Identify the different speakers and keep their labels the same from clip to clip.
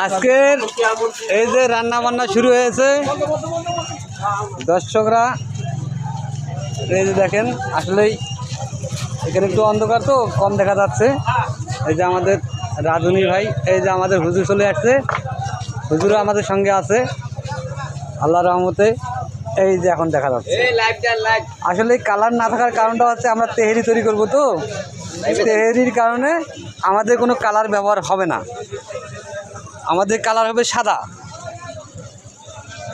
Speaker 1: আজকের এই যে রান্না বান্না শুরু হয়েছে, দর্শকরা এই যে দেখেন, আসলেই এখানে একটু অন্ধকার তো কম দেখা যাচ্ছে। এই যে আমাদের রাধুনী ভাই, এই যে আমাদের হুজুর চলে আসছে, হুজুরও আমাদের সঙ্গে আছে আল্লাহর রহমতে। এই যে এখন দেখা যাচ্ছে, আসলে কালার না থাকার কারণটা হচ্ছে আমরা তেহেরি তৈরি করবো, তো তেহেরির কারণে আমাদের কোনো কালার ব্যবহার হবে না, আমাদের কালার হবে সাদা।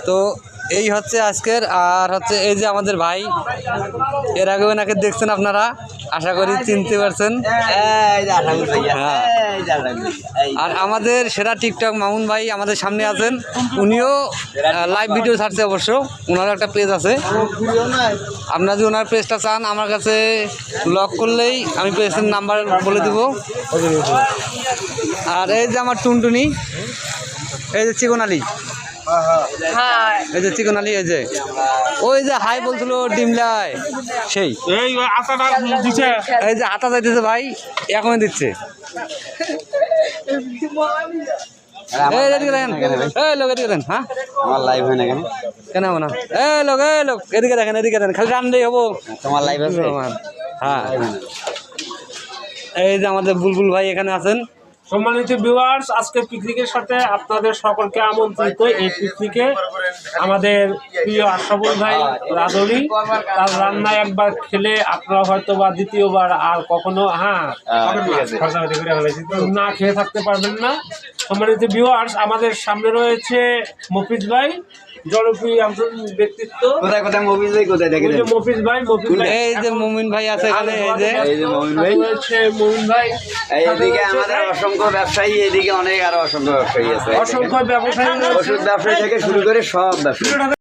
Speaker 1: তো এই হচ্ছে আজকের। আর হচ্ছে এই যে আমাদের ভাই, এর আগে ওনাকে দেখছেন আপনারা, আশা করি চিনতে পারছেন। আর আমাদের সেরা টিকটক মামুন ভাই আমাদের সামনে আছেন, উনিও লাইভ ভিডিও ছাড়ছে, অবশ্য ওনারও একটা পেজ আছে। আপনারা যদি ওনার পেজটা চান, আমার কাছে লক করলেই আমি পেজের নাম্বার বলে দেবো। আর এই যে আমার টুনটুনি, এই যে চিকন আলী, এই যে চিকন আলী, এই যে ওই যে হাই বলছিল ডিমলায়, সেই এই যে আতা যাইতেছে ভাই, এখনই দিচ্ছে। কেন হবো না? এদিকে দেখেন, এদিকে দেখেন, খালি রান্নাই হবো তোমার লাইভ আছে। হ্যাঁ, এই যে আমাদের বুলবুল ভাই এখানে আছেন।
Speaker 2: সম্মানিত ভিউয়ার্স, আজকে পিকনিকের সাথে আপনাদের সকলকে আমন্ত্রিত। এই পিকনিকে আমাদের প্রিয় আশরাফুল ভাই রাধুনী, তার রান্না একবার খেলে আপনারা হয়তো বা দ্বিতীয়বার আর কখনো না খেয়ে থাকতে পারবেন না। সম্মানিত ভিউয়ার্স, আমাদের সামনে রয়েছে মফিজ ভাই, জনপ্রিয় একজন ব্যক্তিত্ব। মফিজ ভাই,
Speaker 1: এই যে মুমিন ভাই আছে এখানে, এই যে
Speaker 2: মুমিন ভাই,
Speaker 3: এইদিকে আমাদের অসংখ্য ব্যবসায়ী, এদিকে অনেক আরো অসংখ্য ব্যবসায়ী আছে,
Speaker 2: অসংখ্য ব্যবসায়ী,
Speaker 3: ওষুধ ব্যবসায়ী থেকে শুরু করে সব ব্যবসায়ী।